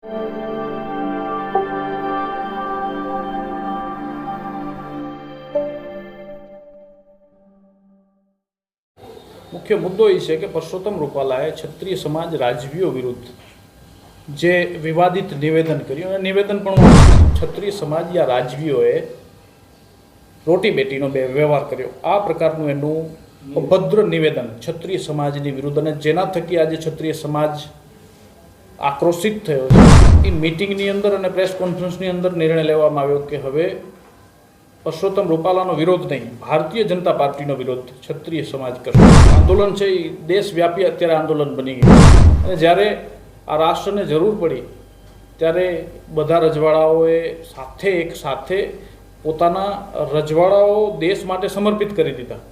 મુખ્ય મુદ્દો એ છે કે પરસોત્તમ રૂપાલાએ ક્ષત્રિય સમાજ રાજવીઓ વિરુદ્ધ જે વિવાદિત નિવેદન કર્યું અને નિવેદન પણ ક્ષત્રિય સમાજ યા રાજવીઓએ રોટી બેટીનો વ્યવહાર કર્યો, આ પ્રકારનું એનું અભદ્ર નિવેદન ક્ષત્રિય સમાજની વિરુદ્ધ, અને જેના થકી આજે ક્ષત્રિય સમાજ આક્રોશિત થયો છે. એ મિટિંગની અંદર અને પ્રેસ કોન્ફરન્સની અંદર નિર્ણય લેવામાં આવ્યો કે હવે પરસોત્તમ રૂપાલાનો વિરોધ નહીં, ભારતીય જનતા પાર્ટીનો વિરોધ ક્ષત્રિય સમાજ કરશે. આંદોલન છે એ દેશવ્યાપી અત્યારે આંદોલન બની ગયું, અને જ્યારે આ રાષ્ટ્રને જરૂર પડી ત્યારે બધા રજવાડાઓએ એક સાથે પોતાના રજવાડાઓ દેશ માટે સમર્પિત કરી દીધા,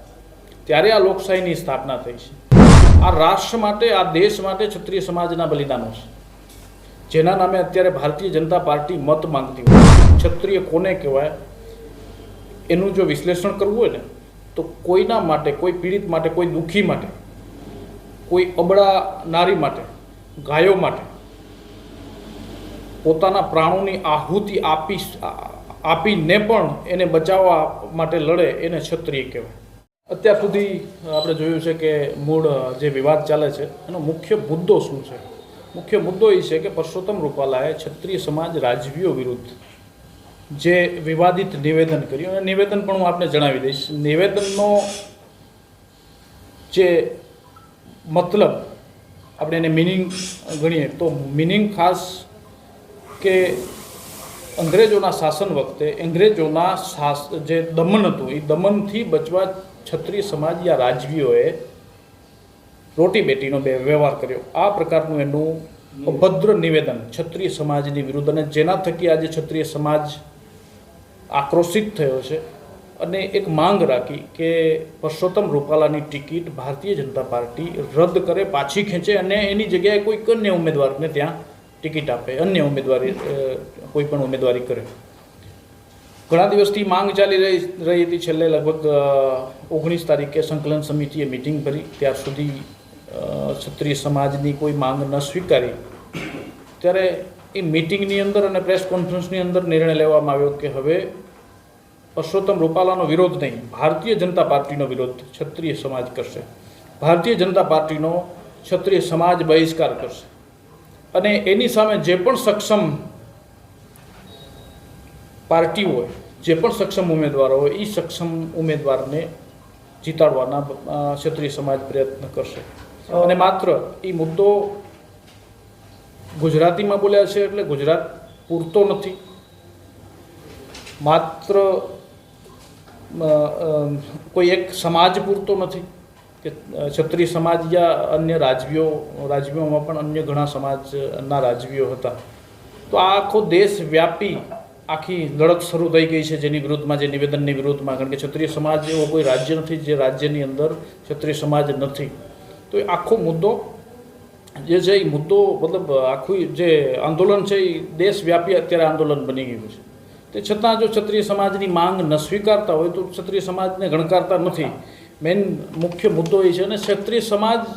ત્યારે આ લોકશાહીની સ્થાપના થઈ છે. આ રાષ્ટ્ર માટે, આ દેશ માટે ક્ષત્રિય સમાજના બલિદાનો છે, જેના નામે અત્યારે ભારતીય જનતા પાર્ટી મત માંગતી હોય. ક્ષત્રિય કોને કહેવાય એનું જો વિશ્લેષણ કરવું હોય ને, તો કોઈના માટે, કોઈ પીડિત માટે, કોઈ દુઃખી માટે, કોઈ અબળા નારી માટે, ગાયો માટે પોતાના પ્રાણોની આહુતિ આપીને પણ એને બચાવવા માટે લડે, એને ક્ષત્રિય કહેવાય. અત્યાર સુધી આપણે જોયું છે કે મૂળ જે વિવાદ ચાલે છે એનો મુખ્ય મુદ્દો શું છે? મુખ્ય મુદ્દો એ છે કે પરસોત્તમ રૂપાલાએ ક્ષત્રિય સમાજ રાજવીઓ વિરુદ્ધ જે વિવાદિત નિવેદન કર્યું, અને નિવેદન પણ હું આપને જણાવી દઈશ. નિવેદનનો જે મતલબ આપણે એને મિનિંગ ગણીએ તો મિનિંગ ખાસ કે અંગ્રેજોના શાસન વખતે અંગ્રેજોના જે દમન હતું એ દમનથી બચવા ક્ષત્રિય સમાજ યા રાજવીઓએ રોટી બેટીનો વ્યવહાર કર્યો, આ પ્રકારનું એનું અભદ્ર નિવેદન ક્ષત્રિય સમાજની વિરુદ્ધ, અને જેના થકી આજે ક્ષત્રિય સમાજ આક્રોશિત થયો છે અને એક માંગ રાખી કે પરસોત્તમ રૂપાલાની ટિકિટ ભારતીય જનતા પાર્ટી રદ કરે, પાછી ખેંચે અને એની જગ્યાએ કોઈક અન્ય ઉમેદવારને ત્યાં ટિકિટ આપે, અન્ય ઉમેદવારી કોઈ પણ ઉમેદવારી કરે. ઘણા દિવસથી માંગ ચાલી રહી હતી. છેલ્લે લગભગ 19 તારીખે સંકલન સમિતિએ મિટિંગ કરી, ત્યાર સુધી ક્ષત્રિય સમાજની કોઈ માંગ ન સ્વીકારી. ત્યારે એ મિટિંગની અંદર અને પ્રેસ કોન્ફરન્સની અંદર નિર્ણય લેવામાં આવ્યો કે હવે પરસોત્તમ રૂપાલાનો વિરોધ નહીં, ભારતીય જનતા પાર્ટીનો વિરોધ ક્ષત્રિય સમાજ કરશે. ભારતીય જનતા પાર્ટીનો ક્ષત્રિય સમાજ બહિષ્કાર કરશે, અને એની સામે જે પણ સક્ષમ પાર્ટી હોય, જે પણ સક્ષમ ઉમેદવારો હોય, એ સક્ષમ ઉમેદવારને જીતાડવાના ક્ષત્રિય સમાજ પ્રયત્ન કરશે. અને માત્ર એ મુદ્દો ગુજરાતીમાં બોલ્યા છે એટલે ગુજરાત પૂરતો નથી, માત્ર કોઈ એક સમાજ પૂરતો નથી કે ક્ષત્રિય સમાજ યા અન્ય રાજવીઓમાં પણ અન્ય ઘણા સમાજના રાજવીઓ હતા. તો આ આખો દેશવ્યાપી આખી લડત શરૂ થઈ ગઈ છે, જેની વિરુદ્ધમાં, જે નિવેદનની વિરુદ્ધમાં. કારણ કે ક્ષત્રિય સમાજ એવો કોઈ રાજ્ય નથી જે રાજ્યની અંદર ક્ષત્રિય સમાજ નથી. તો એ આખો મુદ્દો જે છે એ મુદ્દો મતલબ આખું જે આંદોલન છે એ દેશવ્યાપી અત્યારે આંદોલન બની ગયું છે. તે છતાં જો ક્ષત્રિય સમાજની માંગ ન સ્વીકારતા હોય તો ક્ષત્રિય સમાજને ગણકારતા નથી. મેઇન મુખ્ય મુદ્દો એ છે. અને ક્ષત્રિય સમાજના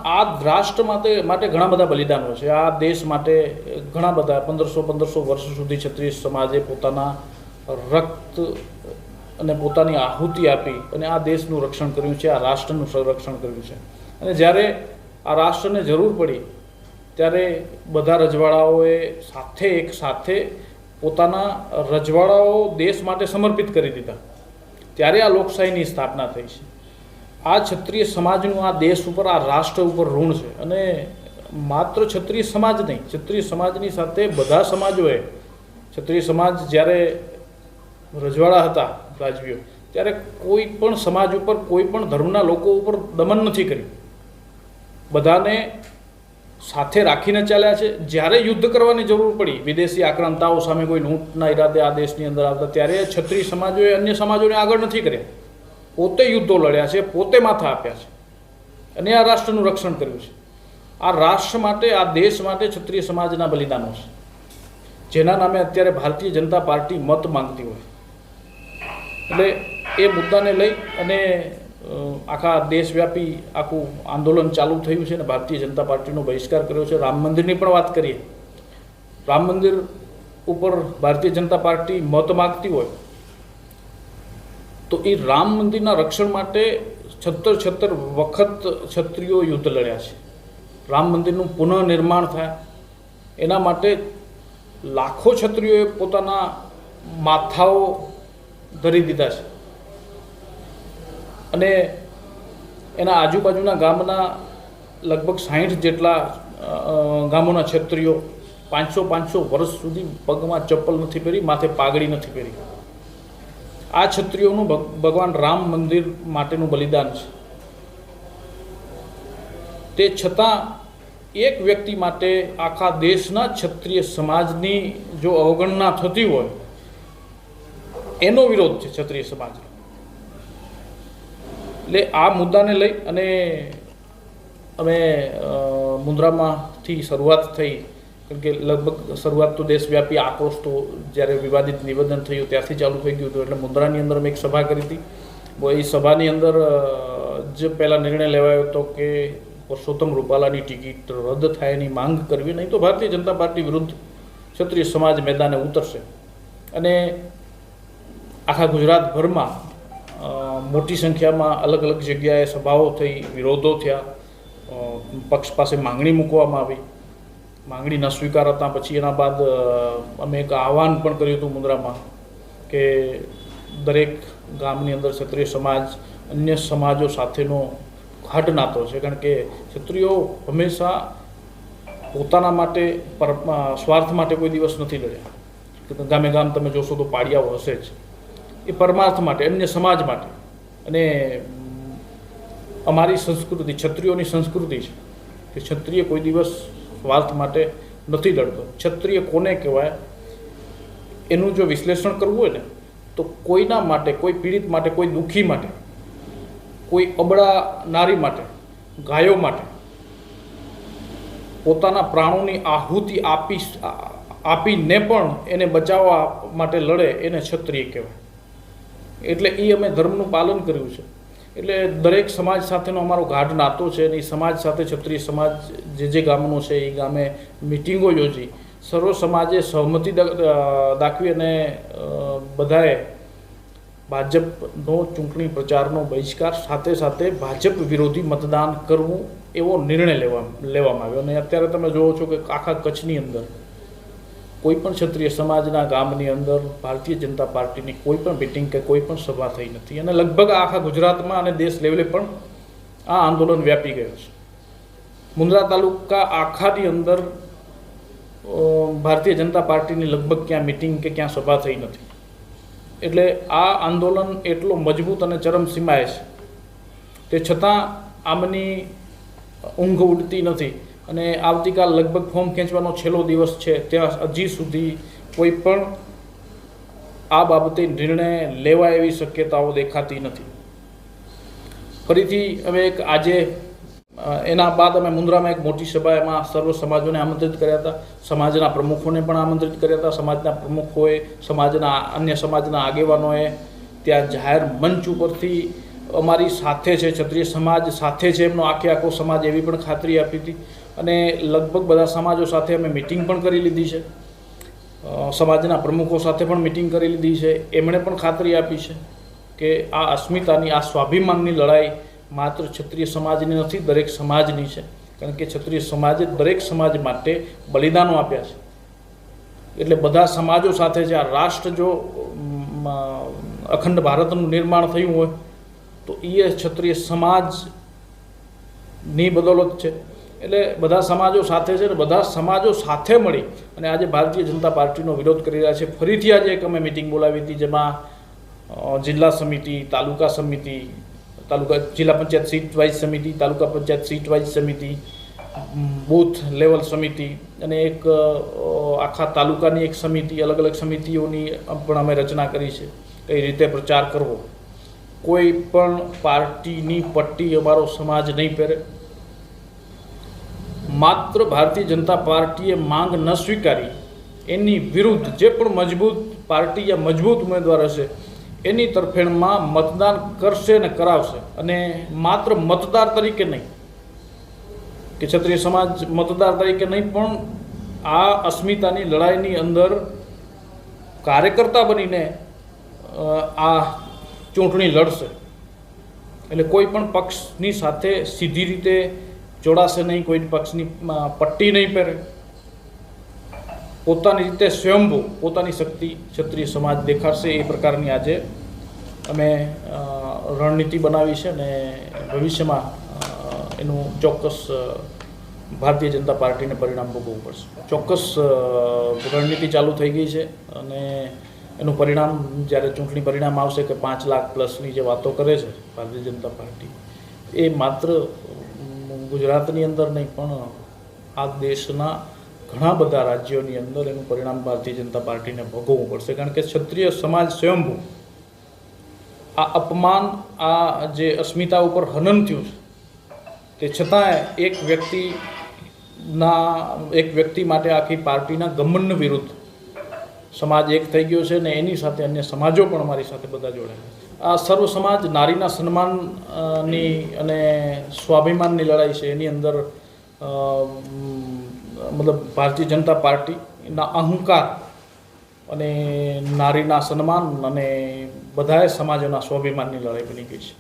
આ રાષ્ટ્ર માટે ઘણા બધા બલિદાનો છે. આ દેશ માટે ઘણા બધા 1500 વર્ષ સુધી ક્ષત્રિય સમાજે પોતાના રક્ત અને પોતાની આહુતિ આપી અને આ દેશનું રક્ષણ કર્યું છે, આ રાષ્ટ્રનું સંરક્ષણ કર્યું છે. અને જ્યારે આ રાષ્ટ્રને જરૂર પડી ત્યારે બધા રજવાડાઓએ એક સાથે પોતાના રજવાડાઓ દેશ માટે સમર્પિત કરી દીધા, ત્યારે આ લોકશાહીની સ્થાપના થઈ છે. આ ક્ષત્રિય સમાજનું આ દેશ ઉપર, આ રાષ્ટ્ર ઉપર ઋણ છે. અને માત્ર ક્ષત્રિય સમાજ નહીં, ક્ષત્રિય સમાજની સાથે બધા સમાજોએ, ક્ષત્રિય સમાજ જ્યારે રજવાડા હતા રાજવીઓ, ત્યારે કોઈ પણ સમાજ ઉપર, કોઈ પણ ધર્મના લોકો ઉપર દમન નથી કર્યું, બધાને સાથે રાખીને ચાલ્યા છે. જ્યારે યુદ્ધ કરવાની જરૂર પડી, વિદેશી આક્રાંતાઓ સામે કોઈ લૂંટના ઈરાદે આ દેશની અંદર આવતા, ત્યારે ક્ષત્રિય સમાજોએ અન્ય સમાજોને આગળ નથી કર્યા, પોતે યુદ્ધો લડ્યા છે, પોતે માથા આપ્યા છે, અને આ રાષ્ટ્રનું રક્ષણ કર્યું છે. આ રાષ્ટ્ર માટે, આ દેશ માટે ક્ષત્રિય સમાજના બલિદાનો છે, જેના નામે અત્યારે ભારતીય જનતા પાર્ટી મત માંગતી હોય. એટલે એ મુદ્દાને લઈ અને આખા દેશવ્યાપી આખું આંદોલન ચાલુ થયું છે અને ભારતીય જનતા પાર્ટીનો બહિષ્કાર કર્યો છે. રામ મંદિરની પણ વાત કરીએ. રામ મંદિર ઉપર ભારતીય જનતા પાર્ટી મત માગતી હોય તો એ રામ મંદિરના રક્ષણ માટે 76 વખત ક્ષત્રિયો યુદ્ધ લડ્યા છે. રામ મંદિરનું પુનઃનિર્માણ થાય એના માટે લાખો ક્ષત્રિયોએ પોતાના માથાઓ ધરી દીધા છે અને એના આજુબાજુના ગામના લગભગ 60 જેટલા ગામોના ક્ષત્રિયો 500 વર્ષ સુધી પગમાં ચપ્પલ નથી પહેરી, માથે પાઘડી નથી પહેરી. આ ક્ષત્રિયોનું ભગવાન રામ મંદિર માટેનું બલિદાન છે. તે છતાં એક વ્યક્તિ માટે આખા દેશના ક્ષત્રિય સમાજની જો અવગણના થતી હોય એનો વિરોધ છે ક્ષત્રિય સમાજ. એટલે આ મુદ્દાને લઈ અને અમે મુન્દ્રામાંથી શરૂઆત થઈ, કારણ કે લગભગ શરૂઆત તો દેશવ્યાપી આક્રોશ તો જ્યારે વિવાદિત નિવેદન થયું ત્યારથી ચાલુ થઈ ગયું હતું. એટલે મુન્દ્રાની અંદર અમે એક સભા કરી હતી. એ સભાની અંદર જ પહેલાં નિર્ણય લેવાયો હતો કે પરસોત્તમ રૂપાલાની ટિકિટ રદ થાય એની માંગ કરવી, નહીં તો ભારતીય જનતા પાર્ટી વિરુદ્ધ ક્ષત્રિય સમાજ મેદાને ઉતરશે. અને આખા ગુજરાતભરમાં મોટી સંખ્યામાં અલગ અલગ જગ્યાએ સભાઓ થઈ, વિરોધો થયા, પક્ષ પાસે માંગણી મૂકવામાં આવી. માંગણી ન સ્વીકારતા પછી એના બાદ અમે એક આહવાન પણ કર્યું હતું મુન્દ્રામાં કે દરેક ગામની અંદર ક્ષત્રિય સમાજ અન્ય સમાજો સાથેનો ગાઢ નાતો છે. કારણ કે ક્ષત્રિયો હંમેશા પોતાના માટે સ્વાર્થ માટે કોઈ દિવસ નથી લડ્યા. ગામે ગામ તમે જોશો તો પાડિયાઓ હશે જ. એ પરમાર્થ માટે, અન્ય સમાજ માટે. અને અમારી સંસ્કૃતિ, ક્ષત્રિયોની સંસ્કૃતિ છે કે ક્ષત્રિય કોઈ દિવસ સ્વાર્થ માટે નથી લડતો. ક્ષત્રિય કોને કહેવાય એનું જો વિશ્લેષણ કરવું હોય ને તો કોઈના માટે, કોઈ પીડિત માટે, કોઈ દુઃખી માટે, કોઈ અબળા નારી માટે, ગાયો માટે પોતાના પ્રાણોની આહુતિ આપીને પણ એને બચાવવા માટે લડે એને ક્ષત્રિય કહેવાય. એટલે એ અમે ધર્મનું પાલન કર્યું છે. એટલે દરેક સમાજ સાથેનો અમારો ગાઢ નાતો છે અને એ સમાજ સાથે ક્ષત્રિય સમાજ જે ગામનો છે એ ગામે મિટિંગો યોજી સર્વ સમાજે સહમતિ દાખવી અને બધાએ ભાજપનો ચૂંટણી પ્રચારનો બહિષ્કાર સાથે સાથે ભાજપ વિરોધી મતદાન કરવું એવો નિર્ણય લેવામાં આવ્યો. અને અત્યારે તમે જુઓ છો કે આખા કચ્છની અંદર કોઈ પણ ક્ષત્રિય સમાજના ગામની અંદર ભારતીય જનતા પાર્ટીની કોઈ પણ મિટિંગ કે કોઈ પણ સભા થઈ નથી. અને લગભગ આખા ગુજરાતમાં અને દેશ લેવલે પણ આ આંદોલન વ્યાપી ગયું છે. મુન્દ્રા તાલુકા આખાની અંદર ભારતીય જનતા પાર્ટીની લગભગ ક્યાં મિટિંગ કે ક્યાં સભા થઈ નથી. એટલે આ આંદોલન એટલો મજબૂત અને ચરમસીમાએ છે. તે છતાં આમની ઊંઘ ઉડતી નથી. અને આવતીકાલ લગભગ ફોર્મ ખેંચવાનો છેલ્લો દિવસ છે, ત્યાં હજી સુધી કોઈ પણ આ બાબતે નિર્ણય લેવાય એવી શક્યતાઓ દેખાતી નથી. ફરીથી અમે એક આજે એના બાદ અમે મુન્દ્રામાં એક મોટી સભા, એમાં સર્વ સમાજોને આમંત્રિત કર્યા હતા, સમાજના પ્રમુખોને પણ આમંત્રિત કર્યા હતા. સમાજના પ્રમુખોએ, અન્ય સમાજના આગેવાનોએ ત્યાં જાહેર મંચ ઉપરથી અમારી સાથે છે, ક્ષત્રિય સમાજ સાથે છે, એમનો આખો સમાજ એવી પણ ખાતરી આપી હતી. અને લગભગ બધા સમાજો સાથે અમે મિટિંગ પણ કરી લીધી છે. સમાજના પ્રમુખો સાથે પણ મિટિંગ કરી લીધી છે. એમણે પણ ખાતરી આપી છે કે આ અસ્મિતાની, આ સ્વાભિમાનની લડાઈ માત્ર ક્ષત્રિય સમાજની નથી, દરેક સમાજની છે. કારણ કે ક્ષત્રિય સમાજે દરેક સમાજ માટે બલિદાનો આપ્યા છે. એટલે બધા સમાજો સાથે છે. આ રાષ્ટ્ર જો અખંડ ભારતનું નિર્માણ થયું હોય તો એ ક્ષત્રિય સમાજની બદૌલત છે. એટલે બધા સમાજો સાથે છે અને બધા સમાજો સાથે મળી અને આજે ભારતીય જનતા પાર્ટીનો વિરોધ કરી રહ્યા છે. ફરીથી આજે એક અમે મિટિંગ બોલાવી હતી, જેમાં જિલ્લા સમિતિ, તાલુકા સમિતિ, જિલ્લા પંચાયત સીટ વાઇઝ સમિતિ, તાલુકા પંચાયત સીટ વાઇઝ સમિતિ, બૂથ લેવલ સમિતિ અને એક આખા તાલુકાની એક સમિતિ, અલગ અલગ સમિતિઓની પણ અમે રચના કરી છે. કઈ રીતે પ્રચાર કરવો, કોઈ પણ પાર્ટીની પટ્ટી અમારો સમાજ નહીં પહેરે. માત્ર ભારતીય જનતા પાર્ટીએ માંગ ન સ્વીકારી એની વિરુદ્ધ જે પણ મજબૂત પાર્ટી યા મજબૂત ઉમેદવાર હશે એની તરફેણમાં મતદાન કરશે ને કરાવશે, અને માત્ર મતદાર તરીકે નહીં કે ક્ષત્રિય સમાજ મતદાર તરીકે નહીં, પણ આ અસ્મિતાની લડાઈની અંદર કાર્યકર્તા બનીને આ ચૂંટણી લડશે. એટલે કોઈ પણ પક્ષની સાથે સીધી રીતે જોડાશે નહીં, કોઈ પક્ષની પટ્ટી નહીં પહેરે, પોતાની રીતે સ્વયંભૂ પોતાની શક્તિ ક્ષત્રિય સમાજ દેખાડશે. એ પ્રકારની આજે અમે રણનીતિ બનાવી છે, અને ભવિષ્યમાં એનું ચોક્કસ ભારતીય જનતા પાર્ટીને પરિણામ ભોગવવું પડશે. ચોક્કસ રણનીતિ ચાલુ થઈ ગઈ છે, અને એનું પરિણામ જ્યારે ચૂંટણી પરિણામ આવશે કે 5 લાખ પ્લસની જે વાતો કરે છે ભારતીય જનતા પાર્ટી, એ માત્ર ગુજરાતની અંદર નહીં પણ આ દેશના ઘણા બધા રાજ્યોની અંદર એનું પરિણામ ભારતીય જનતા પાર્ટીને ભોગવવું પડશે. કારણ કે ક્ષત્રિય સમાજ સ્વયંભૂ આ અપમાન, આ જે અસ્મિતા ઉપર હનન થયું છે, તે છતાંય એક વ્યક્તિ માટે આખી પાર્ટીના ગમન વિરુદ્ધ સમાજ એક થઈ ગયો છે, ને એની સાથે અન્ય સમાજો પણ અમારી સાથે બધા જોડાયા. આ સર્વ સમાજ નારીના સન્માનની અને સ્વાભિમાનની લડાઈ છે. એની અંદર મતલબ ભારતીય જનતા પાર્ટીના અહંકાર અને નારીના સન્માન અને બધાએ સમાજોના સ્વાભિમાનની લડાઈ બની ગઈ છે.